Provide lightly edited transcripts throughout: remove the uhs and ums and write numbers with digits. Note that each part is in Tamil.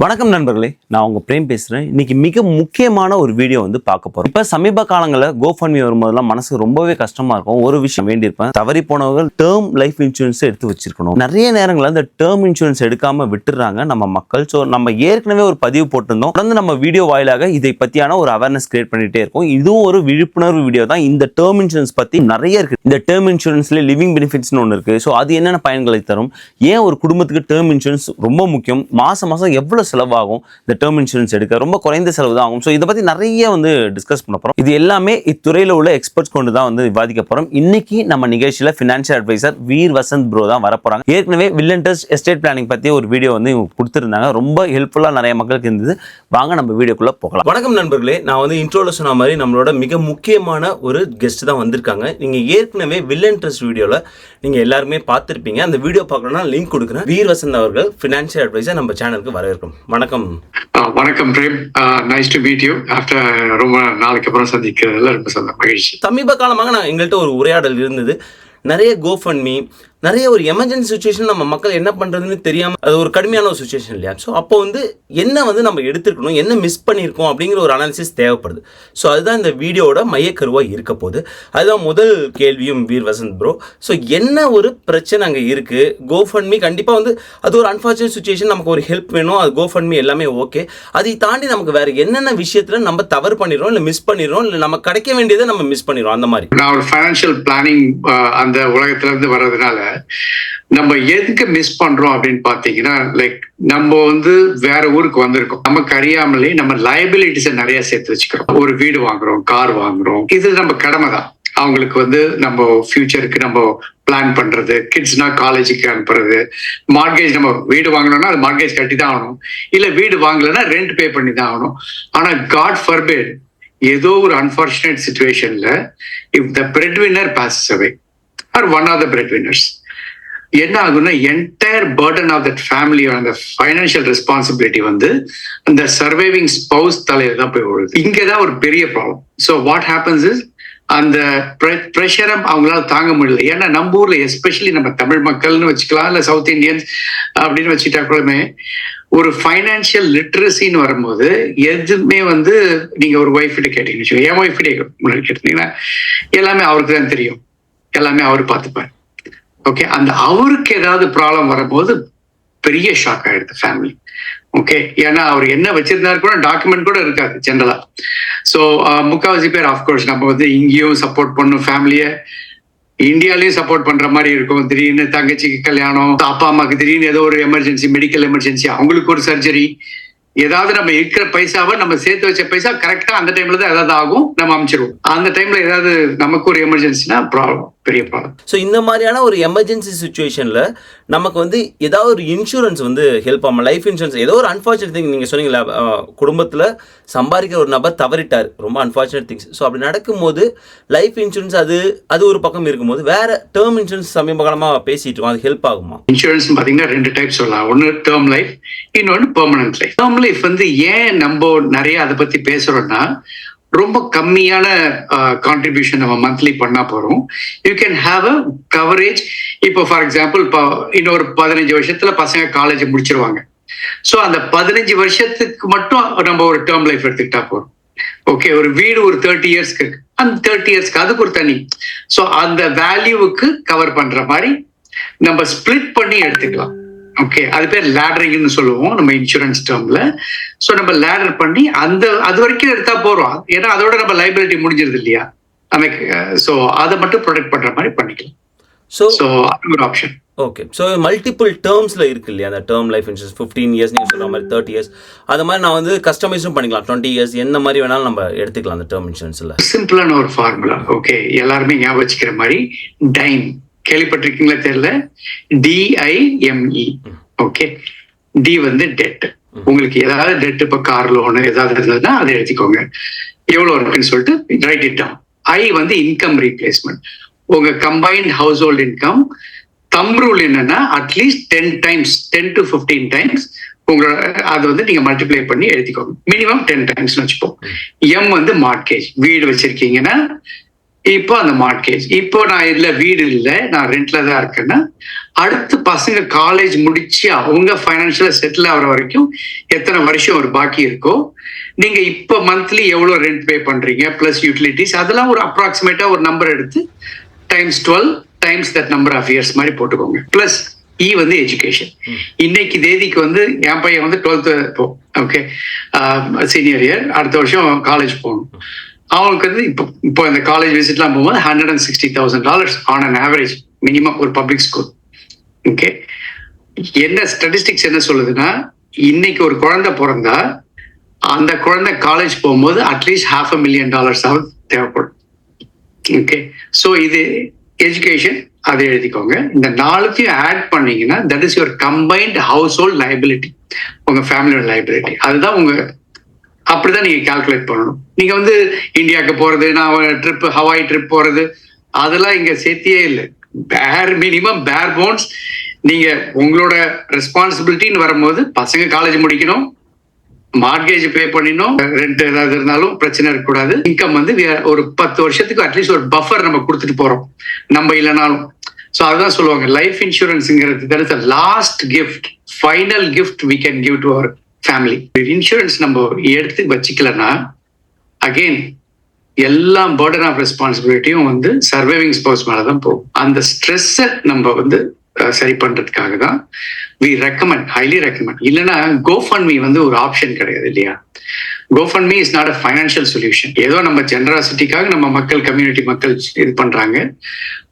வணக்கம் நண்பர்களே, நான் உங்க பிரேம் பேசுறேன். இன்னைக்கு மிக முக்கியமான ஒரு வீடியோ பார்க்க போறோம். இப்ப சமீப காலங்களில் GoFundMe வரும்போதெல்லாம் மனசு ரொம்பவே கஷ்டமா இருக்கும். ஒரு விஷயம் வேண்டியிருப்பேன், தவறி போனவர்கள் டேர்ம் லைஃப் இன்சூரன்ஸ் எடுத்து வச்சிருக்கணும். நிறைய நேரங்களில் இந்த டேர்ம் இன்சூரன்ஸ் எடுக்காம விட்டுறாங்க நம்ம மக்கள். ஸோ நம்ம ஏற்கனவே ஒரு பதிவு போட்டிருந்தோம். தொடர்ந்து நம்ம வீடியோ வாயிலாக இதை பத்தியான ஒரு அவேர்னஸ் கிரியேட் பண்ணிட்டே இருக்கும். இதுவும் ஒரு விழிப்புணர்வு வீடியோ தான். இந்த டேர்ம் இன்சூரன்ஸ் பத்தி நிறைய இருக்கு. இந்த டேர்ம் இன்சூரன்ஸ்ல லிவிங் பெனிஃபிட்ஸ்னு ஒன்று இருக்கு. ஸோ அது என்னென்ன பயன்களை தரும், ஏன் ஒரு குடும்பத்துக்கு டேர்ம் இன்சூரன்ஸ் ரொம்ப முக்கியம், மாசம் எவ்வளவு செலவாகும், இந்த டேர்ம் இன்சூரன்ஸ் எடுக்க ரொம்ப குறைந்த செலவு தான் ஆகும். ஸோ இதை பத்தி நிறைய டிஸ்கஸ் பண்ண போறோம். இது எல்லாமே இத்துறையில உள்ள எக்ஸ்பர்ட்ஸ் கொண்டு தான் விவாதிக்க போறோம். இன்னைக்கு நம்ம நிகழ்ச்சியில financial advisor Veer Vasanth bro தான் வர போறாங்க. ஏற்கனவே வில்லன்டர்ஸ் எஸ்டேட் பிளானிங் பத்தி ஒரு வீடியோ கொடுத்திருந்தாங்க. ரொம்ப ஹெல்ப்ஃபுல்லா நிறைய மக்களுக்கு இருந்தது. வாங்க நம்ம வீடியோக்குள்ள போகலாம். வணக்கம் நண்பர்களே, நான் இன்ட்ரோல சொன்ன மாதிரி நம்மளோட மிக முக்கியமான ஒரு கெஸ்ட் தான் வந்திருக்காங்க. நீங்க ஏற்கனவே வில்லன்டர்ஸ் வீடியோல நீங்க எல்லாருமே பார்த்திருப்பீங்க. அந்த வீடியோ பார்க்கணும்னா லிங்க் கொடுக்குறேன். வீர் வசந்த் அவர்கள் ஃபினான்ஷியல் அட்வைசர் நம்ம சேனலுக்கு வரவேற்கும். வணக்கம். வணக்கம் Prem, nice to meet you. After ரொம்ப நாளைக்கு அப்புறம் சந்திக்கிறதுல ரொம்ப மகிழ்ச்சி. சமீப காலமாக நான் எங்கள்கிட்ட ஒரு உரையாடல் இருந்தது. நிறைய GoFundMe, நிறைய ஒரு எமர்ஜென்சி சுச்சுவேஷன் நம்ம மக்கள் என்ன பண்ணுறதுன்னு தெரியாமல், அது ஒரு கடுமையான ஒரு சுச்சுவேஷன் இல்லையா? ஸோ அப்போ என்ன நம்ம எடுத்துருக்கணும், என்ன மிஸ் பண்ணியிருக்கோம் அப்படிங்கிற ஒரு அனாலிசிஸ் தேவைப்படுது. ஸோ அதுதான் இந்த வீடியோட மையக்கருவாக இருக்க போகுது. அதுதான் முதல் கேள்வியும் வீர் வசந்த் ப்ரோ. ஸோ என்ன ஒரு பிரச்சனை அங்கே இருக்குது? GoFundMe கண்டிப்பாக அது ஒரு அன்ஃபார்ச்சுனேட் சுச்சுவேஷன், நமக்கு ஒரு ஹெல்ப் வேணும், அது GoFundMe எல்லாமே ஓகே. அதை தாண்டி நமக்கு வேறு என்னென்ன விஷயத்தில் நம்ம தவறு பண்ணிடுறோம், இல்லை மிஸ் பண்ணிடுறோம், இல்லை நம்ம கிடைக்க வேண்டியதை நம்ம மிஸ் பண்ணிடுறோம்? அந்த மாதிரி நான் ஒரு ஃபைனான்ஷியல் பிளானிங் அந்த உலகத்திலேருந்து வர்றதுனால நம்ம எதுக்கு மிஸ் பண்றோம் அப்படின்னு பாத்தீங்கன்னா, லைக் நம்ம வேற ஊருக்கு வந்திருக்கோம், நமக்கு அறியாமலே நம்ம லைபிலிட்டிஸை நிறைய சேர்த்து வச்சுக்கிறோம். ஒரு வீடு வாங்குறோம், கார் வாங்குறோம், இது நம்ம கடமை தான். அவங்களுக்கு நம்ம ஃபியூச்சருக்கு நம்ம பிளான் பண்றது, கிட்ஸ்னா காலேஜுக்கு அனுப்புறது, மார்கேஜ், நம்ம வீடு வாங்கணும்னா அது மார்கேஜ் கட்டி தான் ஆகணும், இல்ல வீடு வாங்கலைன்னா ரெண்ட் பே பண்ணி தான் ஆகணும். ஆனா காட் ஃபர்பிட், ஏதோ ஒரு அன்பார்ச்சுனேட் சிச்சுவேஷன்ல if the bread winner passes away or one of the bread winners, என்ன ஆகும்னா entire burden of that family, அந்த ஃபைனான்சியல் ரெஸ்பான்சிபிலிட்டி அந்த சர்வைவிங் ஸ்பௌஸ் தலையில தான் போய் விழுது. இங்கதான் ஒரு பெரிய problem. So what happens is, அந்த ப்ரெஷரை அவங்களால தாங்க முடியல. ஏன்னா நம்ம ஊர்ல எஸ்பெஷலி நம்ம தமிழ் மக்கள்னு வச்சுக்கலாம், இல்ல சவுத் இந்தியன்ஸ் அப்படின்னு வச்சுட்டாக்குமே, ஒரு ஃபைனான்சியல் லிட்ரஸின்னு வரும்போது எதுவுமே நீங்க ஒரு ஒய்ஃப் கிட்ட கேட்டீங்கன்னு, என் ஒய்ஃப் கிட்ட முன்னாடி கேட்டீங்கன்னா எல்லாமே அவருக்கு தான் தெரியும், எல்லாமே அவரு பார்த்துப்பாரு. ஓகே, அந்த அவருக்கு ஏதாவது ப்ராப்ளம் வரும்போது பெரிய ஷாக் ஆயிடுது ஃபேமிலி. ஓகே, ஏன்னா அவர் என்ன வச்சிருந்தாரு கூட டாக்குமெண்ட் கூட இருக்காது ஜென்ரலா. ஸோ முக்கால்வாசி பேர் ஆஃப்கோர்ஸ் நம்ம இங்கேயும் சப்போர்ட் பண்ணும் ஃபேமிலியை, இந்தியாலையும் சப்போர்ட் பண்ற மாதிரி இருக்கும். திடீர்னு தங்கச்சிக்கு கல்யாணம், அப்பா அம்மாக்கு திடீர்னு ஏதோ ஒரு எமர்ஜென்சி, மெடிக்கல் எமர்ஜென்சி, அவங்களுக்கு ஒரு சர்ஜரி, ஏதாவது நம்ம இருக்கிற பைசாவை, நம்ம சேர்த்து வச்ச பைசா கரெக்டா அந்த டைம்ல தான் ஏதாவது ஆகும், நம்ம அமைச்சிருவோம். அந்த டைம்ல ஏதாவது நமக்கு ஒரு எமர்ஜென்சினா ப்ராப்ளம், பெரிய ப்ராப்ளம். ஸோ இந்த மாதிரியான ஒரு எமர்ஜென்சி சுச்சுவேஷன்ல நமக்கு ஏதாவது ஒரு இன்சூரன்ஸ் ஹெல்ப் ஆகும். லைஃப் இன்சூரன்ஸ் ஏதோ ஒரு அன்ஃபார்ச்சுனேட் திங், நீங்க சொன்னீங்களா, குடும்பத்தில் சம்பாதிக்கிற ஒரு நபர் தவறிட்டார், ரொம்ப அன்ஃபார்ச்சுனேட் திங்ஸ். ஸோ அப்படி நடக்கும்போது லைஃப் இன்சூரன்ஸ் அது ஒரு பக்கம் இருக்கும்போது, வேற டேர்ம் இன்சூரன்ஸ் சமீப காலமாக பேசிட்டு இருக்கோம், அது ஹெல்ப் ஆகுமா? இன்சூரன்ஸ் பார்த்தீங்கன்னா ரெண்டு டைப் சொல்லலாம். ஒன்று டேர்ம் லைஃப், இன்னொன்று பெர்மனன்ட் லைஃப். டேர்ம் லைஃப் ஏன் நம்ம நிறைய அதை பத்தி பேசுறோம்னா, ரொம்ப கம்மியான கான்ட்ரிபியூஷன் நம்ம மந்த்லி பண்ணா போறோம். You can have a coverage. இப்போ ஃபார் எக்ஸாம்பிள், இப்போ இன்னொரு 15 வருஷத்துல பசங்க காலேஜ் முடிச்சிருவாங்க. ஸோ அந்த 15 வருஷத்துக்கு மட்டும் நம்ம ஒரு டேர்ம் லைஃப் எடுத்துக்கிட்டா போறோம். ஓகே, ஒரு வீடு ஒரு 30 இயர்ஸ்க்கு இருக்கு, அந்த 30 இயர்ஸ்க்கு அதுக்கு ஒரு தனி. ஸோ அந்த வேல்யூவுக்கு கவர் பண்ற மாதிரி நம்ம ஸ்பிளிட் பண்ணி எடுத்துக்கலாம். ஓகே, அது பேர் லேடரிங்னு சொல்லுவோம் நம்ம இன்சூரன்ஸ் டேர்ம்ல. ஸோ நம்ம லேடர் பண்ணி அது வரைக்கும் எடுத்தா போறோம், ஏன்னா அதோட நம்ம லைபிலிட்டி முடிஞ்சிருது இல்லையா நமக்கு. ஸோ அதை மட்டும் ப்ரொடெக்ட் பண்ற மாதிரி பண்ணிக்கலாம். ஸோ அது ஒரு ஆப்ஷன். ஓகே, ஸோ மல்டிபிள் டேர்ம்ஸ்ல இருக்கு இல்லையா அந்த டேர்ம் லைஃப் இன்சூரன்ஸ்? 15 இயர்ஸ் நீங்க சொல்ற மாதிரி, 30 இயர்ஸ், அது மாதிரி நான் கஸ்டமைஸும் பண்ணிக்கலாம். 20 இயர்ஸ் என்ன மாதிரி வேணாலும் நம்ம எடுத்துக்கலாம் அந்த டேர்ம் இன்சூரன்ஸ்ல. சிம்பிளான ஒரு ஃபார்முலா. ஓகே, எல்லாருமே ஞாபகம் வச்சுக்கிற மாதிரி, டைம் கேள்விப்பட்டிருக்கீங்களா தெரியல, DIME. Okay, D dead. உங்களுக்கு ஏதாவது டெட், இப்போ கார் லோனு ஏதாவது இருந்ததுன்னா அதை எழுதிக்கோங்க, எவ்வளவு இருக்குன்னு சொல்லிட்டு write it down. I income replacement. உங்க combined household income, thumb rule என்னன்னா அட்லீஸ்ட் 10 டைம்ஸ், 10 to 15 டைம்ஸ் உங்களோட அது நீங்க மல்டிப்ளை பண்ணி எழுதிக்கோங்க. மினிமம் 10 டைம்ஸ் வச்சுப்போம். M mortgage. வீடு வச்சிருக்கீங்கன்னா இப்போ அந்த மார்ட்கேஜ், இப்போ நான் இல்ல வீடு இல்லை, நான் ரெண்ட்ல தான் இருக்கேன்னா, அடுத்து பசங்க காலேஜ் முடிச்சு அவங்க ஃபைனான்சியலா செட்டில் ஆகிற வரைக்கும் எத்தனை வருஷம் ஒரு பாக்கி இருக்கோ, நீங்க இப்போ மந்த்லி எவ்வளோ ரெண்ட் பே பண்றீங்க பிளஸ் யூட்டிலிட்டிஸ், அதெல்லாம் ஒரு அப்ராக்சிமேட்டா ஒரு நம்பர் எடுத்து times 12 times that number of years மாதிரி போட்டுக்கோங்க. பிளஸ் வந்து எஜுகேஷன். இன்னைக்கு தேதிக்கு வந்து என் பையன் வந்து 12th ஓகே சீனியர் இயர், அடுத்த வருஷம் காலேஜ் போகணும். அவங்களுக்கு வந்து இப்போ இந்த காலேஜ் விசிட்லாம் போகும்போது $160,000 ஆன் அன் ஆவரேஜ் மினிமம் ஒரு பப்ளிக் ஸ்கூல். ஓகே, என்ன ஸ்டாட்டிஸ்டிக்ஸ் என்ன சொல்லுதுன்னா, இன்னைக்கு ஒரு குழந்தை பிறந்தா அந்த குழந்தை காலேஜ் போகும்போது அட்லீஸ்ட் $500,000 தேவைப்படும். ஓகே, ஸோ இது எஜுகேஷன், அதை எழுதிக்கோங்க. இந்த நாலுத்தையும் ஆட் பண்ணீங்கன்னா that is your combined house hold liability, உங்க ஃபேமிலியோட லைபிலிட்டி. அதுதான் உங்க, அப்படிதான் நீங்க கால்குலேட் பண்ணணும். நீங்க வந்து இந்தியாவுக்கு போறது, நான் ட்ரிப் ஹவாய் ட்ரிப் போறது, அதெல்லாம் இங்க சேர்த்தியே இல்லை. பேர் மினிமம் பேர் போன்ஸ். நீங்க உங்களோட ரெஸ்பான்சிபிலிட்டின்னு வரும்போது பசங்க காலேஜ் முடிக்கணும், மார்கேஜ் பே பண்ணிடணும், ரெண்ட் ஏதாவது இருந்தாலும் பிரச்சனை இருக்கக்கூடாது. இன்கம் வந்து ஒரு 10 வருஷத்துக்கு அட்லீஸ்ட் ஒரு பஃபர் நம்ம கொடுத்துட்டு போறோம், நம்ம இல்லைனாலும். ஸோ அதுதான் சொல்லுவாங்க லைஃப் இன்சூரன்ஸுங்கிறது that is last gift, final gift we can give to our family. Insurance நம்ம எடுத்து வச்சுக்கலன்னா அகெயின் எல்லா பர்டன் ஆஃப் ரெஸ்பான்சிபிலிட்டியும் வந்து சர்வைவிங் ஸ்பௌஸ் மேலதான் போகும். அந்த ஸ்ட்ரெஸ்ஸை நம்ம வந்து சரி பண்றதுக்காக தான் வி ரெக்கமெண்ட், ஹைலி ரெக்கமெண்ட். இல்லைன்னா GoFundMe வந்து ஒரு ஆப்ஷன் கிடையாது இல்லையா. GoFundMe is not a financial solution. ஏதோ நம்ம ஜெனராசிட்டிக்காக நம்ம மக்கள், கம்யூனிட்டி மக்கள் இது பண்றாங்க.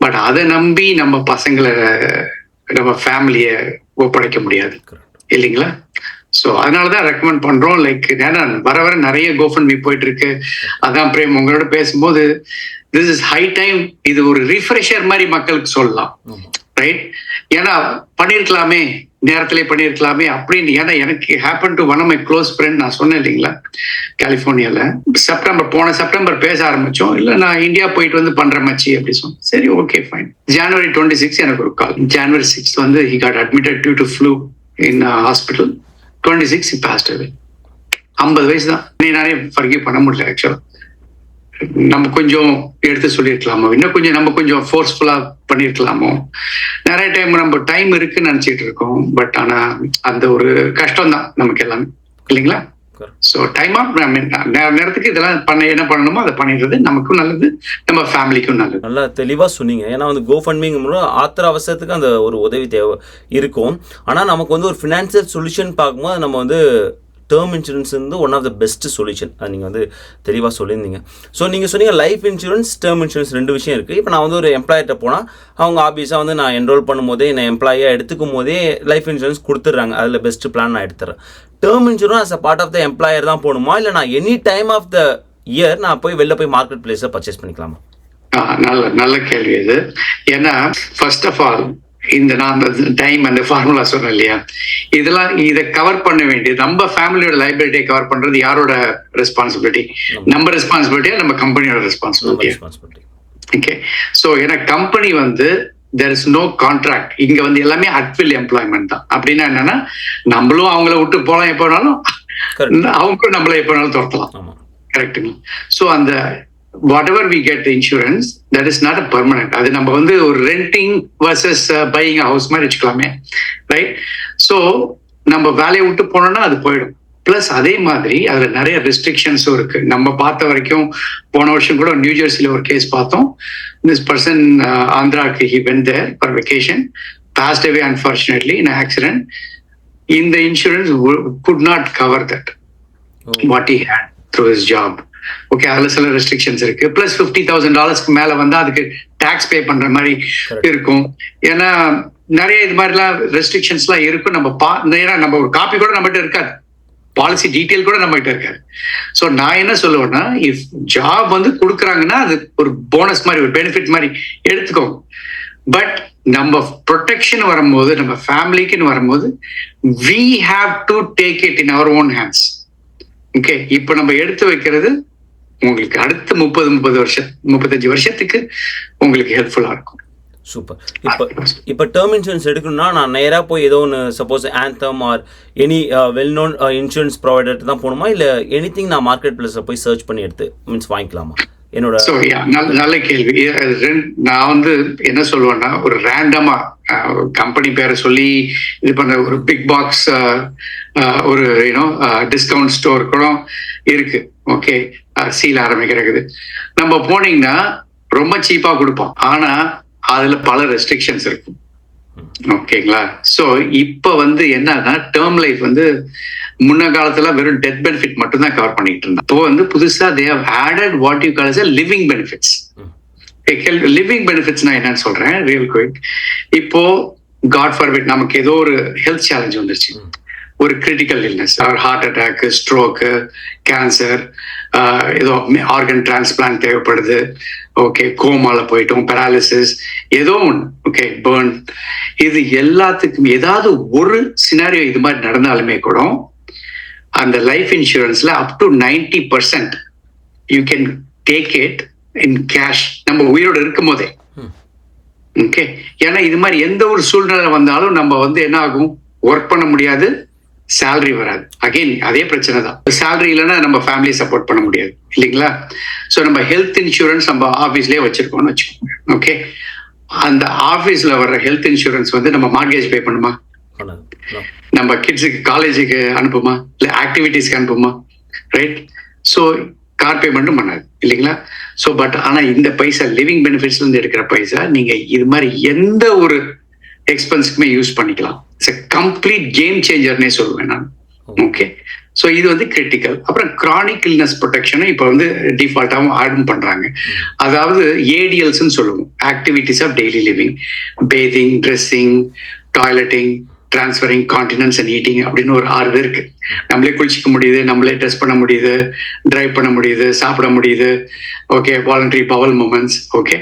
பட் அதை நம்பி நம்ம பசங்களை, நம்ம ஃபேமிலியை ஒப்படைக்க முடியாது இல்லைங்களா. ஸோ அதனாலதான் ரெக்கமெண்ட் பண்றோம். லைக் வர வர நிறைய GoFundMe போயிட்டு இருக்கு. அதான் பிரேம் உங்களோட பேசும்போது திஸ் இஸ் ஹை டைம், இது ஒரு ரிஃப்ரெஷர் மாதிரி மக்களுக்கு சொல்லலாம், ரைட்? ஏன்னா பண்ணிருக்கலாமே, நேரத்திலே பண்ணிருக்கலாமே அப்படின்னு. ஏன்னா எனக்கு happen to one of my close friend, நான் சொன்னேன் இல்லைங்களா, கலிபோர்னியால போன செப்டம்பர் பேச ஆரம்பிச்சோம். இல்ல நான் இந்தியா போயிட்டு வந்து பண்ற மச்சி அப்படி சொன்னேன். சரி ஓகே ஃபைன். January 26 எனக்கு ஒரு கால். January 6 வந்து he got admitted due to flu in hospital. 26 he passed away. 50 வயசு தான். நானே ஃபர்கிவ் பண்ண முடியல ஆக்சுவலா. நம்ம கொஞ்சம் எடுத்து சொல்லியிருக்கலாமோ, இன்னும் கொஞ்சம் நம்ம கொஞ்சம் ஃபோர்ஸ்ஃபுல்லா பண்ணிருக்கலாமோ. நிறைய டைம் நம்ம டைம் இருக்குன்னு நினைச்சிட்டு இருக்கோம், பட் ஆனா அந்த ஒரு கஷ்டம் தான் நமக்கு எல்லாமே இல்லைங்களா. ஸோ டைம் ஆஃப் நேரத்துக்கு இதெல்லாம் என்ன பண்ணணுமோ அதை பண்ணிடுறது நமக்கும் நல்லது, நம்ம ஃபேமிலிக்கும் நல்லது. நல்லா தெளிவாக சொன்னீங்க. ஏன்னா வந்து GoFundMe ஆத்திர அவசரத்துக்கு அந்த ஒரு உதவி தேவை இருக்கும். ஆனால் நமக்கு வந்து ஒரு ஃபினான்சியல் சொல்யூஷன் பார்க்கும்போது நம்ம வந்து டேர்ம் இன்சூரன்ஸ் வந்து one of the best solution. அது நீங்கள் வந்து தெளிவாக சொல்லியிருந்தீங்க. ஸோ நீங்கள் சொன்னீங்க லைஃப் இன்சூரன்ஸ், டேர்ம் இன்சூரன்ஸ் ரெண்டு விஷயம் இருக்குது. இப்போ நான் வந்து ஒரு எம்ப்ளாயிட்ட போனால் அவங்க ஆஃபீஸாக வந்து நான் என்ரோல் பண்ணும்போதே, நான் எம்ப்ளாயியாக எடுத்துக்கும் போதே லைஃப் இன்சூரன்ஸ் கொடுத்துட்றாங்க. அதில் பெஸ்ட் பிளான் நான் எடுத்துறேன். Term insurance as a part of the employer தான் போகணுமா, இல்லை நான் any time of the year நான் போய் வெளில போய் மார்க்கெட் பிளேஸில் பர்ச்சேஸ் பண்ணிக்கலாமா? நல்ல கேள்வி இது. ஏன்னா ஃபர்ஸ்ட் ஆஃப் ஆல் இந்த நான் அந்த டைம் அந்த ஃபார்முலா சொன்னேன் இல்லையா, இதெல்லாம் இதை கவர் பண்ண வேண்டியது நம்ம ஃபேமிலியோட லைபிலிட்டியை கவர் பண்றது யாரோட ரெஸ்பான்சிபிலிட்டி? நம்ம ரெஸ்பான்சிபிலிட்டியா, நம்ம கம்பெனியோட ரெஸ்பான்சிபிலிட்டியா? ஓகே, ஸோ ஏன்னா கம்பெனி வந்து there is no contract. இங்க வந்து எல்லாமே அட்வில் எம்ப்ளாய்மெண்ட் தான். அப்படின்னா என்னன்னா நம்மளும் அவங்கள விட்டு போலாம் எப்போனாலும், அவங்களும் நம்மள எப்போனாலும் துரத்தலாம். கரெக்டுங்களா? ஸோ அந்த whatever we get the insurance, that is not a permanent. அது நம்ம வந்து ஒரு ரெண்டிங் வர்சஸ் பையிங் ஹவுஸ் மாதிரி வச்சுக்கலாமே, ரைட்? ஸோ நம்ம வேலையை விட்டு போனோம்னா அது போயிடும். பிளஸ் அதே மாதிரி அதுல நிறைய ரெஸ்ட்ரிக்ஷன்ஸும் இருக்கு. நம்ம பார்த்த வரைக்கும் போன வருஷம் கூட நியூ ஜெர்சியில ஒரு கேஸ் பார்த்தோம். திஸ் பர்சன் ஆந்திராக்கு he went there for vacation, passed away unfortunately in an accident. இந்த insurance could not cover that what he had through his job. Okay, அதுல சில ரெஸ்ட்ரிக்ஷன்ஸ் இருக்கு. பிளஸ் $50,000 மேல வந்தா அதுக்கு டாக்ஸ் பே பண்ற மாதிரி இருக்கும். ஏன்னா நிறைய இது மாதிரிலாம் ரெஸ்ட்ரிக்ஷன்ஸ்லாம் இருக்கும். நம்ம ஒரு காப்பி கூட நம்மகிட்ட இருக்காது, பாலிசி டீட்டெயில் கூட நம்ம கிட்ட இருக்காது. ஸோ நான் என்ன சொல்லுவேன்னா, இஃப் ஜாப் வந்து கொடுக்குறாங்கன்னா அது ஒரு போனஸ் மாதிரி, ஒரு பெனிஃபிட் மாதிரி எடுத்துக்கோங்க. பட் நம்ம ப்ரொடெக்ஷன் வரும்போது, நம்ம ஃபேமிலிக்குன்னு வரும்போது, we have to take it in our own hands. Okay, இப்போ நம்ம எடுத்து வைக்கிறது உங்களுக்கு அடுத்த 35 வருஷத்துக்கு உங்களுக்கு ஹெல்ப்ஃபுல்லா இருக்கும். சூப்பர். இப்போ டேர்ம் இன்சூரன்ஸ் எடுக்கணும்னா நான் நேராக போய் ஏதோ ஒன்று, suppose anthem or any well known insurance provider தான் போகணுமா, இல்லை எனிதிங் நான் மார்க்கெட் பிளேஸில் போய் சர்ச் பண்ணி எடுத்து மீன்ஸ் வாங்கிக்கலாமா? என்னோட நல்ல கேள்வி. நான் வந்து என்ன சொல்லுவேன்னா, ஒரு ரேண்டமா கம்பெனி பேரை சொல்லி இது பண்ண ஒரு பிக் பாக்ஸ் ஒரு டிஸ்கவுண்ட் ஸ்டோர் கூட இருக்கு. ஓகே, சீல் ஆரம்பிக்கிறது நம்ம போனீங்கன்னா ரொம்ப சீப்பா கொடுப்போம். ஆனா அதுல பல ரெஸ்ட்ரிக்ஷன்ஸ் இருக்கும். ஓகேங்களா? சோ இப்ப வந்து என்னன்னா, டேர்ம் லைஃப் வந்து முன்ன காலத்துல வெறும் டெத் பெனிஃபிட் மட்டும் தான் கவர் பண்ணிட்டு இருந்தாங்க. இப்போ வந்து புதுசா they have added what you call as living benefits. Living பெனிஃபிட்ஸ்னா என்னன்னு சொல்றேன் ரியல் குயிக். இப்போ காட் ஃபார்பிட் நமக்கு ஏதோ ஒரு ஹெல்த் சேலஞ்ச் வந்துருச்சு, ஒரு critical illness, heart attack, stroke, cancer, ஏதோ ஆர்கன் டிரான்ஸ்பிளான்ட் தேவைப்படுது, ஓகே, கோமால போயிட்டோம், பெராலிசிஸ், ஏதோ ஒன்று, ஓகே, பர்ன், இது எல்லாத்துக்கும் ஏதாவது ஒரு சினாரியோ இது மாதிரி நடந்தாலுமே கூட அந்த லைஃப் இன்சூரன்ஸ்ல up to 90% you can take it in cash, நம்ம உயிரோட இருக்கும் போதே. ஓகே, ஏன்னா இது மாதிரி எந்த ஒரு சூழ்நிலை வந்தாலும் நம்ம வந்து என்ன ஆகும், ஒர்க் பண்ண முடியாது, சேலரி வராது. அகைன் அதே பிரச்சனை தான், சேலரி இல்லைன்னா நம்ம ஃபேமிலியை சப்போர்ட் பண்ண முடியாது இல்லைங்களா? ஸோ நம்ம ஹெல்த் இன்சூரன்ஸ் நம்ம ஆஃபீஸ்லேயே வச்சிருக்கோம்னு வச்சுக்கோங்க. ஓகே, அந்த ஆஃபீஸில் வர்ற ஹெல்த் இன்சூரன்ஸ் வந்து நம்ம மார்கேஜ் பே பண்ணுமா, நம்ம கிட்ஸுக்கு காலேஜுக்கு அனுப்புமா, இல்லை ஆக்டிவிட்டீஸ்க்கு அனுப்புமா, ரைட்? ஸோ கார் பேமெண்ட்டும் பண்ணாது இல்லைங்களா? ஸோ பட் ஆனால் இந்த பைசா லிவிங் பெனிஃபிட்ஸ்ல இருந்து எடுக்கிற பைசா நீங்க இது மாதிரி எந்த ஒரு எக்ஸ்பென்ஸ்க்குமே யூஸ் பண்ணிக்கலாம். இட்ஸ் a கம்ப்ளீட் கேம் சேஞ்சர்னே சொல்லுவேன் நான். ஓகே, ஸோ இது வந்து கிரிட்டிக்கல். அப்புறம் கிரானிக் இல்னஸ் ப்ரொடெக்ஷனும் இப்போ வந்து டிஃபால்ட்டாகவும் ஆடும் பண்றாங்க. அதாவது ஏடிஎல்ஸ்ன்னு சொல்லுவோம், activities of daily living, bathing, dressing, toileting, transferring, continence and eating அப்படின்னு ஒரு 6 இருக்கு. நம்மளே குளிச்சிக்க முடியுது, நம்மளே ட்ரெஸ் பண்ண முடியுது, டிரைவ் பண்ண முடியுது, சாப்பிட முடியுது, okay, voluntary bowel movements, okay,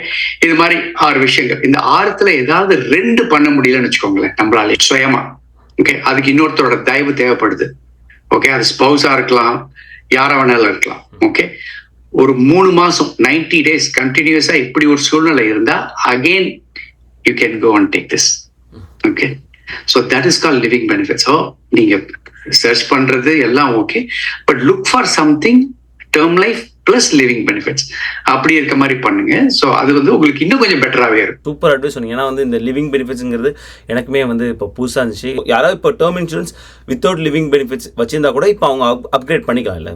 இது மாதிரி 6 விஷயங்கள். இந்த 6த்துல ஏதாவது 2 பண்ண முடியலன்னு வச்சுக்கோங்களேன் நம்மளாலே சுயமா, ஓகே, அதுக்கு இன்னொருத்தரோட தயவு தேவைப்படுது. ஓகே, அது ஸ்பௌஸா இருக்கலாம், யாரா வேணாலும் இருக்கலாம். ஓகே, ஒரு 3 மாசம் 90 days கண்டினியூஸா இப்படி ஒரு சூழ்நிலை இருந்தா again you can go and take this. Okay, so that is called living benefits. So நீங்க சர்ச் பண்றது எல்லாம் okay, but look for something term life plus living benefits அப்படி இருக்க மாதிரி பண்ணுங்க. ஸோ அது வந்து உங்களுக்கு இன்னும் கொஞ்சம் பெட்டராகவே இருக்கும். சூப்பர் அட்வைஸ் சொன்னீங்க. ஏன்னா வந்து இந்த லிவிங் பெனிஃபிட்ஸ்ங்கிறது எனக்குமே வந்து இப்போ புதுசாக இருந்துச்சு. யாராவது இப்போ term insurance without living benefits வச்சிருந்தா கூட இப்போ அவங்க அப்கிரேட் பண்ணிக்கலாம் இல்லை?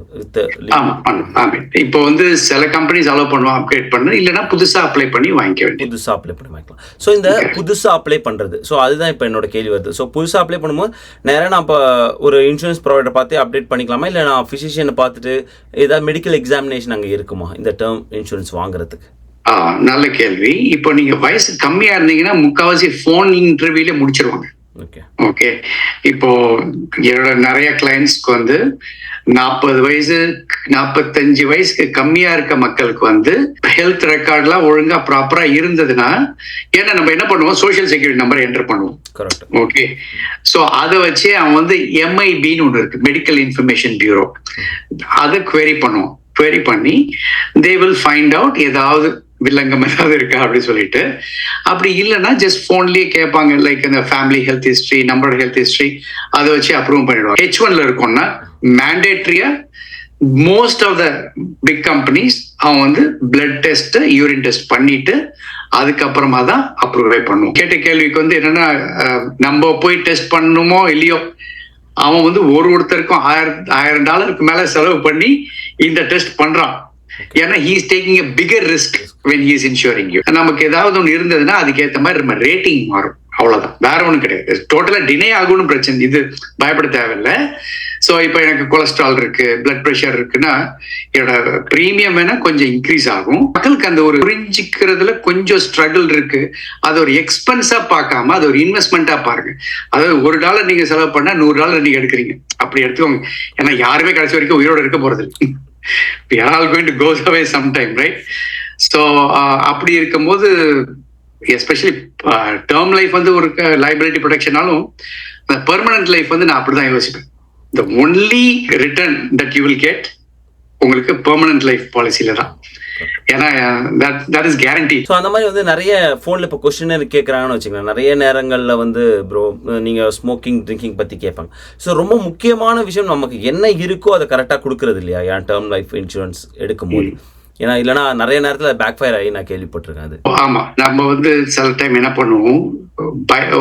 இப்போ வந்து சில கம்பெனிஸ் அலோவ் பண்ணுவோம் அப்கிரேட் பண்ண, இல்லைன்னா புதுசாக அப்ளை பண்ணி வாங்கிக்க வேண்டிய புதுசாக அப்ளை பண்ணி வாங்கிக்கலாம். ஸோ இந்த புதுசாக அப்ளை பண்ணுறது, ஸோ அதுதான் இப்போ என்னோட கேள்வி வருது. ஸோ புதுசாக அப்ளை பண்ணும்போது நேராக நான் இப்போ ஒரு இன்சூரன்ஸ் ப்ரொவைடர் பார்த்து அப்டேட் பண்ணிக்கலாமா, இல்லை நான் ஃபிசிஷியனை பார்த்துட்டு ஏதாவது மெடிக்கல் எக்ஸாமினேஷன் அங்கே இருக்குமா இந்த டேர்ம் இன்சூரன்ஸ் வாங்குறதுக்கு? நல்ல கேள்வி. இப்போ நீங்க வயசு கம்மியா இருந்தீங்கன்னா முக்காவாசி போன் இன்டர்வியூல முடிச்சிருவாங்க. ஓகே, இப்போ என்னோட நிறைய கிளைண்ட்ஸ்க்கு வந்து 40 வயசு 45 வயசுக்கு கம்மியா இருக்க மக்களுக்கு வந்து ஹெல்த் ரெக்கார்ட்லாம் ஒழுங்கா ப்ராப்பரா இருந்ததுன்னா, ஏன்னா நம்ம என்ன பண்ணுவோம், சோஷியல் செக்யூரிட்டி நம்பர் என்டர் பண்ணுவோம். ஓகே, ஸோ அதை வச்சு அவன் வந்து MIBன்னு ஒன்று இருக்கு, மெடிக்கல் இன்ஃபர்மேஷன் பியூரோ, அதை குவெரி பண்ணுவோம். குவெரி பண்ணி தே வில் ஃபைண்ட் அவுட் ஏதாவது வில்லங்கம் ஏதாவது இருக்கா அப்படின்னு சொல்லிட்டு. அப்படி இல்லைன்னா ஜஸ்ட் போன்லயே கேட்பாங்க, லைக் இந்த ஃபேமிலி ஹெல்த் ஹிஸ்டரி, நம்மளோட ஹெல்த் ஹிஸ்டரி, அதை வச்சு அப்ரூவ் பண்ணிடுவாங்க. H1ல இருக்கும்னா மேண்டேட்ரியா most of the big companies அவன் வந்து பிளட் டெஸ்ட், யூரின் டெஸ்ட் பண்ணிட்டு அதுக்கப்புறமா தான் அப்ரூவே பண்ணுவோம். கேட்ட கேள்விக்கு வந்து என்னன்னா, நம்ம போய் டெஸ்ட் பண்ணணுமோ இல்லையோ, அவன் வந்து ஒருத்தருக்கும் $1000 மேல செலவு பண்ணி இந்த டெஸ்ட் பண்றான். ஏன்னா he is taking a bigger risk when he is insuring you. நமக்கு ஏதாவது ஒன்று இருந்ததுன்னா அதுக்கு ஏற்ற மாதிரி நம்ம ரேட்டிங் மாறும், அவ்வளவுதான், வேற ஒன்றும் கிடையாது. டோட்டலா டினை ஆகும்னு பிரச்சனை, இது பயப்பட தேவையில்லை. ஸோ இப்போ எனக்கு கொலஸ்ட்ரால் இருக்கு, பிளட் ப்ரெஷர் இருக்குன்னா என்னோட ப்ரீமியம் வேணா கொஞ்சம் இன்க்ரீஸ் ஆகும். மக்களுக்கு அந்த ஒரு புரிஞ்சிக்கிறதுல கொஞ்சம் ஸ்ட்ரகிள் இருக்கு. அது ஒரு எக்ஸ்பென்ஸா பார்க்காம அது ஒரு இன்வெஸ்ட்மெண்ட்டா பாருங்க. அதாவது $1 நீங்க செலவு பண்ணா $100 நீங்க எடுக்கிறீங்க, அப்படி எடுத்துக்கோங்க. ஏன்னா யாருமே கடைசி வரைக்கும் உயிரோட இருக்க போறது இல்லை. We are all going to go away sometime, right? So அப்படி இருக்கும்போது எஸ்பெஷலி டேர்ம் லைஃப் வந்து ஒரு லைபிலிட்டி ப்ரொடெக்ஷனாலும் பெர்மனன்ட் லைஃப் வந்து நான் அப்படிதான் யோசிப்பேன். The only return that you will get உங்களுக்கு பெர்மனன்ட் லைஃப் பாலிசியில தான். ஏன்னா that is guaranteed. ஸோ அந்த மாதிரி வந்து நிறைய ஃபோனில் இப்போ கொஸ்டின் கேட்குறாங்கன்னு வச்சுக்கோங்க. நிறைய நேரங்களில் வந்து ப்ரோ நீங்கள் ஸ்மோக்கிங் ட்ரிங்கிங் பற்றி கேட்பாங்க. ஸோ ரொம்ப முக்கியமான விஷயம் நமக்கு என்ன இருக்கோ அதை கரெக்டாக கொடுக்குறது இல்லையா, என் டேர்ம் லைஃப் இன்சூரன்ஸ் எடுக்கும்போது. ஏன்னா இல்லைன்னா நிறைய நேரத்தில் பேக் ஃபயர் ஆகி நான் கேள்விப்பட்டிருக்கேன் அது. ஆமா, நம்ம சில டைம் என்ன பண்ணுவோம்,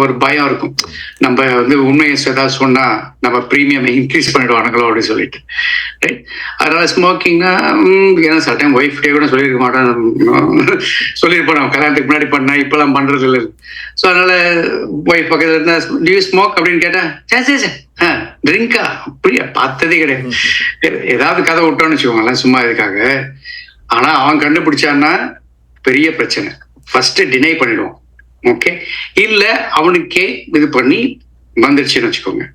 ஒரு பயம் இருக்கும், நம்ம உண்மையை ஏதாவது சொன்னா நம்ம ப்ரீமியம் இன்க்ரீஸ் பண்ணிடுவானுங்களோ அப்படின்னு சொல்லிட்டு, ரைட்? அதனால ஸ்மோக்கிங்னா ஏன்னா சில டைம் ஒய்ஃப்டே கூட சொல்லியிருக்க மாட்டோம், சொல்லியிருப்போம் நம்ம கல்யாணத்துக்கு முன்னாடி பண்ணா இப்பெல்லாம் பண்றது இல்லை. ஸோ அதனால ஒய்ஃப் பக்கத்துல இருந்தா டியூ ஸ்மோக் அப்படின்னு கேட்டா ட்ரிங்கா அப்படியா பார்த்ததே கிடையாது, ஏதாவது கதை விட்டோம்னு வச்சுக்கோங்களேன் சும்மா இதுக்காக. ஆனா அவன் கண்டுபிடிச்சான்னா பெரிய பிரச்சனை, ஃபர்ஸ்ட் டினை பண்ணிடுவான். ஓகே, இல்ல அவனுக்கே இது பண்ணி வந்துருச்சுன்னு வச்சுக்கோங்க.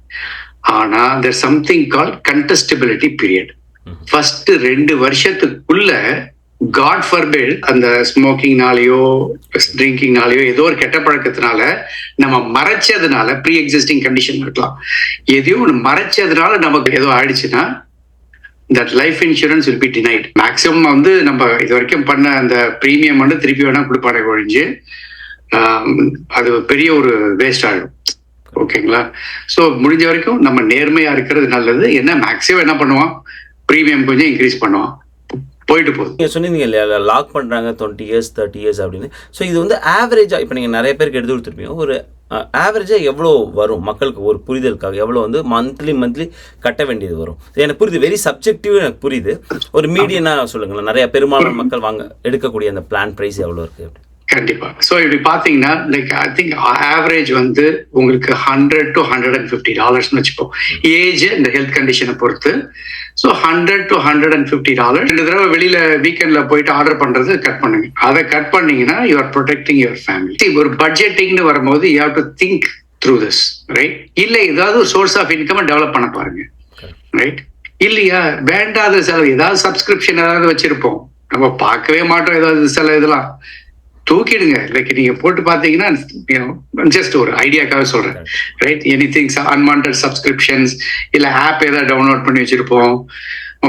ஆனா there's something called contestability period. First 2 வருஷத்துக்குள்ள God forbid அந்த ஸ்மோக்கிங்னாலேயோ ட்ரிங்கிங்னாலேயோ ஏதோ ஒரு கெட்ட பழக்கத்தினால நம்ம மறைச்சதுனால, ப்ரீ எக்ஸிஸ்டிங் கண்டிஷன் இருக்கலாம், எதையோ ஒன்று மறைச்சதுனால நமக்கு ஏதோ ஆயிடுச்சுன்னா that life insurance will be denied. Maximum நம்ம இது வரைக்கும் பண்ண அந்த ப்ரீமியம் திருப்பி வேணா கொடுப்பாடே ஒழிஞ்சு அது பெரிய ஒரு வேஸ்ட் ஆகிடும். ஓகேங்களா? ஸோ முடிஞ்ச வரைக்கும் நம்ம நேர்மையா இருக்கிறது நல்லது. என்ன மேக்ஸிமம் என்ன பண்ணுவான், ப்ரீமியம் கொஞ்சம் இன்க்ரீஸ் பண்ணுவான், போயிட்டு போகுது. நீங்கள் சொன்னீங்க இல்லையா லாக் பண்ணுறாங்க 20 years 30 years அப்படின்னு. ஸோ இது ஆவரேஜாக இப்போ நீங்கள் நிறைய பேருக்கு எடுத்து கொடுத்துருப்பீங்க, ஒரு ஆவரேஜாக எவ்வளோ வரும் மக்களுக்கு ஒரு புரிதலுக்காக, எவ்வளோ மந்த்லி கட்ட வேண்டியது வரும்? எனக்கு புரியுது, வெரி சப்ஜெக்டிவ் எனக்கு புரியுது. ஒரு மீடியனாக சொல்லுங்களேன், நிறைய பெரும்பாலான மக்கள் எடுக்கக்கூடிய அந்த பிளான் ப்ரைஸ் எவ்வளோ இருக்குது? கண்டிப்பா. ஸோ இப்படி பாத்தீங்கன்னா லைக் ஐ திங்க் ஆவரேஜ் உங்களுக்கு $100 to $150 வச்சுப்போம், ஏஜ் இந்த ஹெல்த் கண்டிஷனை பொறுத்து. ஸோ $100 to $150 2 தடவை வெளியில வீக்கெண்ட்ல போயிட்டு ஆர்டர் பண்றது கட் பண்ணுங்க. அதை கட் பண்ணீங்கன்னா you are protecting your family. ஒரு பட்ஜெட்டிங்னு வரும்போது you have to think through this, right? இல்ல ஏதாவது ஒரு சோர்ஸ் ஆஃப் இன்கம் டெவலப் பண்ண பாருங்க, ரைட்? இல்லையா வேண்டாத செலவு, ஏதாவது சப்ஸ்கிரிப்ஷன் ஏதாவது வச்சிருப்போம், நம்ம பார்க்கவே மாட்டோம், ஏதாவது சில இதெல்லாம் தூக்கிடுங்க. லைக் நீங்க போட்டு பாத்தீங்கன்னா ஜஸ்ட் ஒரு ஐடியாக்காக சொல்றேன், ரைட்? எனிதிங் அன்வான்டட் சப்ஸ்கிரிப்ஷன்ஸ் இல்ல ஆப் ஏதாவது டவுன்லோட் பண்ணி வச்சிருப்போம்,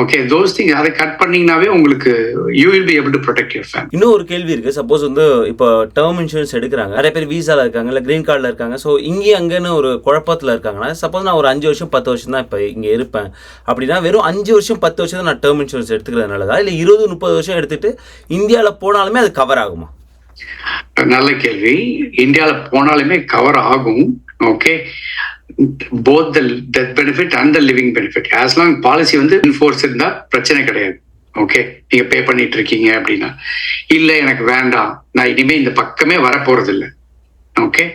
ஓகே, தோஸ் திங் அதை கட் பண்ணீங்கன்னாவே உங்களுக்கு you will be able to protect your family. இன்னும் ஒரு கேள்வி இருக்கு, சப்போஸ் இப்போ டேர்ம் இன்சூரன்ஸ் எடுக்கிறாங்க, நிறைய பேர் வீசால இருக்காங்க இல்ல கிரீன் கார்டில் இருக்காங்க, ஸோ இங்கே அங்கன்னு ஒரு குழப்பத்தில் இருக்காங்கன்னா, சப்போஸ் நான் ஒரு 5 வருஷம் 10 வருஷம் தான் இப்போ இங்கே இருப்பேன் அப்படின்னா, வெறும் 5 வருஷம் 10 வருஷம் தான் நான் டேர்ம் இன்சூரன்ஸ் எடுத்துக்கிறது நல்லதா, இல்லை 20-30 வருஷம் எடுத்துட்டு இந்தியாவில் போனாலுமே அது கவர் ஆகுமா? நல்ல கேள்வி. இந்தியால போனாலுமே கவர் ஆகும். Okay, both the death benefit and the living benefit, as long policy in force இருந்தா பிரச்சனை கிடையாது. ஓகே, நீங்க பே பண்ணிட்டு இருக்கீங்க அப்படின்னா. இல்ல எனக்கு வேண்டாம், நான் இனிமே இந்த பக்கமே வரப்போறது இல்லை, ஓகே,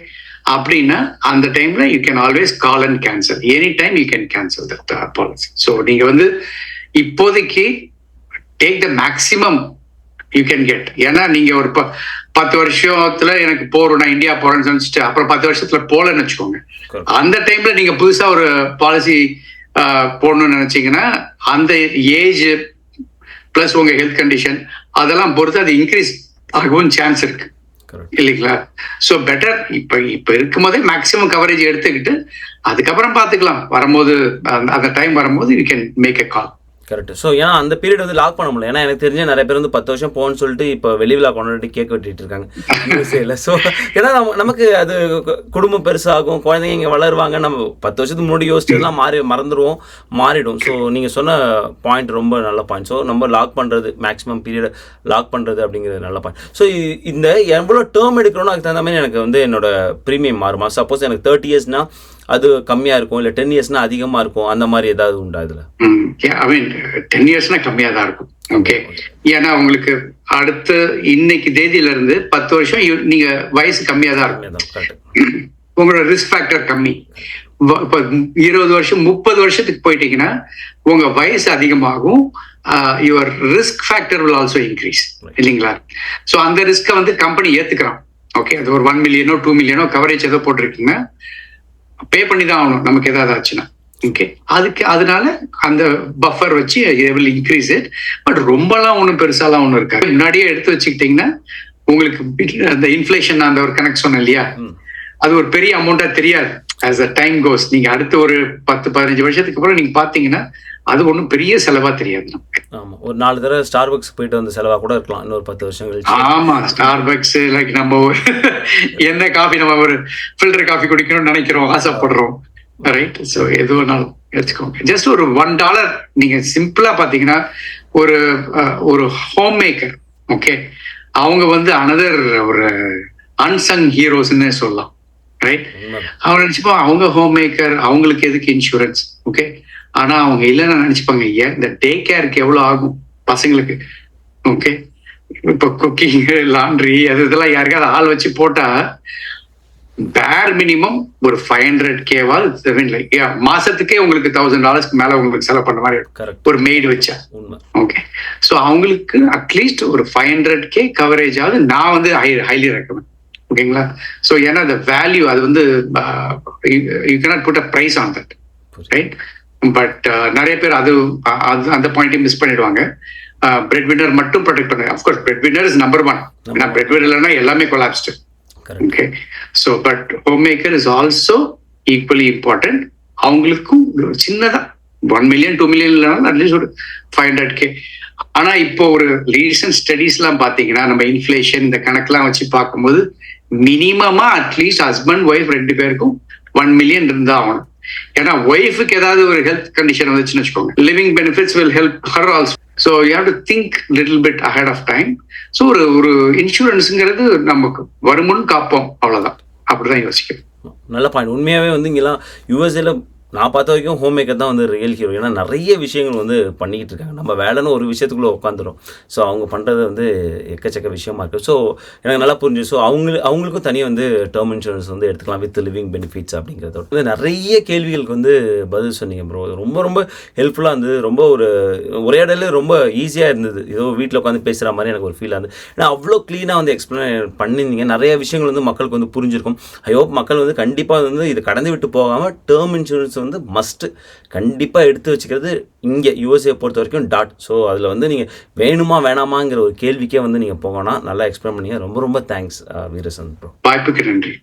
அப்படின்னா அந்த டைம்ல you can always call and cancel, any time you can cancel that policy. So நீங்க இப்போதைக்கு take the maximum you can get. ஏன்னா நீங்க ஒரு 10 வருஷத்துல எனக்கு போறோம், நான் இந்தியா போறேன்னு சொல்லிச்சுட்டு அப்புறம் 10 வருஷத்துல போலன்னு வச்சுக்கோங்க, அந்த டைம்ல நீங்க புதுசா ஒரு பாலிசி போடணும்னு நினைச்சீங்கன்னா அந்த ஏஜ் பிளஸ் உங்க ஹெல்த் கண்டிஷன் அதெல்லாம் பொறுத்து அது இன்க்ரீஸ் ஆகவும் சான்ஸ் இருக்கு, இல்லைங்களா? ஸோ பெட்டர் இப்ப இருக்கும் போதே மேக்சிமம் கவரேஜ் எடுத்துக்கிட்டு அதுக்கப்புறம் பார்த்துக்கலாம், வரும்போது அந்த டைம் வரும்போது you can make a call. Correct. So ஏன்னா அந்த பீரியட் லாக் பண்ண முடியல. ஏன்னா எனக்கு தெரிஞ்ச நிறைய பேர் 10 வருஷம் போகணும்னு சொல்லிட்டு இப்போ வெளிவிழா கொண்டாடி கேக் வெட்டிட்டு இருக்காங்க யூஎஸ்ஏல. ஸோ ஏன்னா நமக்கு அது குடும்பம் பெருசாகும், குழந்தைங்க இங்கே வளருவாங்க, நம்ம 10 வருஷத்துக்கு முன்னாடி யோசிச்சதுலாம் மாறிடும். ஸோ நீங்கள் சொன்ன பாயிண்ட் ரொம்ப நல்ல பாயிண்ட். ஸோ நம்ம லாக் பண்ணுறது மேக்ஸிமம் பீரியட் லாக் பண்ணுறது அப்படிங்கிறது நல்ல பாயிண்ட். ஸோ இந்த எவ்வளோ டேர்ம் எடுக்கிறோன்னு அதுக்கு தகுந்த மாதிரி எனக்கு என்னோட ப்ரீமியம் மாறுமா? சப்போஸ் எனக்கு 30 இயர்ஸ்னா அது கம்மியா இருக்கும், இல்ல 10 இயர்ஸ்னா அதிகமா இருக்கும், அந்த மாதிரி ஏதாவது உண்டா இதுல? ஐ மீன் 10 இயர்ஸ்னா கம்மியா தான் இருக்கும். ஓகே, ஏன்னா உங்களுக்கு அடுத்து இன்னைக்கு தேதியில இருந்து 10 வருஷம் நீங்க வயசு கம்மியா தான் இருக்கும், உங்களோட ரிஸ்க் ஃபேக்டர் கம்மி. இப்போ 20 வருஷம் 30 வருஷத்துக்கு போயிட்டீங்கன்னா உங்க வயசு அதிகமாகும், your risk factor will also increase, இல்லைங்களா? ஸோ அந்த ரிஸ்கை கம்பெனி ஏத்துக்கிறான். ஓகே, அது ஒரு 1 மில்லியனோ 2 மில்லியனோ கவரேஜ் ஏதோ போட்டிருக்கீங்க, பே பண்ணி தான் ஆகணும் நமக்கு ஏதாவது ஆச்சுன்னா. ஓகே, அதனால அந்த பஃபர் வச்சு will increase it. பட் ரொம்பலாம் ஒன்றும் பெருசாலாம் ஒன்றும் இருக்காது. முன்னாடியே எடுத்து வச்சுக்கிட்டீங்கன்னா உங்களுக்கு அந்த இன்ஃபிளேஷன் அந்த ஒரு கணக்கு சொன்னேன் இல்லையா, அது ஒரு பெரிய அமௌண்டா தெரியாது. as the time goes, நீங்க அடுத்த ஒரு 10-15 வருஷத்துக்கு அப்புறம் நீங்க பாத்தீங்கன்னா அது ஒன்றும் பெரிய செலவா தெரியாது. ஆமா, ஒரு 4 தடவை ஸ்டார்பக்ஸ் போயிட்டு வந்த செலவா கூட இருக்கலாம் இன்னொரு 10 வருஷம் கழிச்சு. ஆமா, ஸ்டார்பக்ஸ் லைக் நம்ம என்ன காஃபி, நம்ம ஒரு ஃபில்டர் காஃபி குடிக்கணும்னு நினைக்கிறோம், ஆசைப்படுறோம், ரைட். ஸோ எது வேணாலும் எடுத்துக்கோங்க. ஜஸ்ட் ஒரு $1 நீங்க சிம்பிளா பாத்தீங்கன்னா ஒரு ஒரு ஹோம் மேக்கர், ஓகே, அவங்க வந்து அனதர் ஒரு அன்சங் ஹீரோஸ்ன்னு சொல்லலாம், ரைட். அவங்க நினைச்சுப்பா அவங்க ஹோம் மேக்கர், அவங்களுக்கு எதுக்கு இன்சூரன்ஸ், ஓகே. ஆனா அவங்க இல்லைன்னு நினைச்சுப்பாங்க, ஏன் இந்த டே கேருக்கு எவ்வளவு ஆகும் பசங்களுக்கு, ஓகே. இப்ப குக்கிங், லாண்ட்ரி, அது இதெல்லாம் யாருக்காவது ஆள் வச்சு போட்டா பேர் மினிமம் ஒரு 500K மாசத்துக்கே உங்களுக்கு $1000 மேல உங்களுக்கு செலவு பண்ண மாதிரி ஒரு மெய்டு வச்சா, ஓகே. ஸோ அவங்களுக்கு அட்லீஸ்ட் ஒரு 500K கவரேஜ் ஆகுது. நான் வந்து ஹைலி ரெக்கமெண்ட், ஓகேங்களா. ஸோ ஏன்னா அந்த வேல்யூ அது வந்து you cannot put a price on that, right. But நிறைய பேர் அது அந்த பாயிண்ட்டையும் மிஸ் பண்ணிடுவாங்க. பிரெட் வின்னர் மட்டும் ப்ரொடெக்ட் பண்ணுங்க. Of course breadwinner is number 1. ஏன்னா பிரெட் வின்னர் இல்லைன்னா எல்லாமே collapsed, okay. So but homemaker is also equally important. அவங்களுக்கும் சின்னதா 1 million 2 million இல்லைனாலும் அட்லீஸ்ட் ஒரு 500K. ஆனா இப்போ ஒரு ரீசன்ட் ஸ்டடீஸ் எல்லாம் பாத்தீங்கன்னா நம்ம இன்ஃபிளேஷன் இந்த கணக்கெல்லாம் வச்சு பார்க்கும்போது மினிமமா அட்லீஸ்ட் ஹஸ்பண்ட் ஒய்ஃப் 2 பேருக்கும் 1 million இருந்தா ஆகணும். ஏன்னா ஒய்ஃபுக்கு ஏதாவது ஒரு ஹெல்த் கண்டிஷன் வந்துச்சுன்னு வச்சுக்கோங்க, living benefits will help her also. So you have to think little bit ahead of time. So ஒரு இன்சூரன்ஸுங்கிறது நமக்கு வருமுன் காப்போம், அவ்வளோதான். அப்படிதான் யோசிக்கணும். நல்ல பாயிண்ட். உண்மையாகவே வந்து இங்கெல்லாம் யூஎஸ்ஏல நான் பார்த்த வரைக்கும் ஹோம் மேக்கர் தான் வந்து ரியல் ஹீரோ. ஏன்னா நிறைய விஷயங்கள் வந்து பண்ணிக்கிட்டு இருக்காங்க. நம்ம வேலைன்னு ஒரு விஷயத்துக்குள்ளே உட்காந்துரும். ஸோ அவங்க பண்ணுறது வந்து எக்கச்சக்க விஷயமா இருக்குது. ஸோ எனக்கு நல்லா புரிஞ்சு. ஸோ அவங்களுக்கும் தனியாக வந்து டேர்ம் இன்சூரன்ஸ் வந்து எடுத்துக்கலாம் வித் லிவிங் பெனிஃபிட்ஸ் அப்படிங்கிறதோட வந்து நிறைய கேள்விகளுக்கு வந்து பதில் சொன்னீங்க ப்ரோ. ரொம்ப ரொம்ப ஹெல்ப்ஃபுல்லாக இருந்தது. ரொம்ப ஒரு உரையாடல ரொம்ப ஈஸியாக இருந்தது. ஏதோ வீட்டில் உட்காந்து பேசுகிற மாதிரி எனக்கு ஒரு ஃபீல் ஆகுது. ஏன்னா அவ்வளோ க்ளீனாக வந்து எக்ஸ்பிளைன் பண்ணியிருந்தீங்க. நிறைய விஷயங்கள் வந்து மக்களுக்கு வந்து புரிஞ்சிருக்கும். ஐ ஹோப் மக்கள் வந்து கண்டிப்பாக வந்து இது கடந்து விட்டு போகாமல் டேர்ம் இன்சூரன்ஸ் வந்து மஸ்ட் கண்டிப்பாக எடுத்து வச்சுக்கிறது இங்கே யூஎஸ்ஏ பொறுத்த வரைக்கும் டாட். ஸோ அதில் வந்து நீங்கள் வேணுமா வேணாமாங்கிற ஒரு கேள்விக்கே வந்து நீங்கள் போகணும். நல்லா எக்ஸ்பிளைன் பண்ணீங்க. ரொம்ப ரொம்ப தேங்க்ஸ் வீரசந்த் ப்ரோ. வாய்ப்புக்கு நன்றி.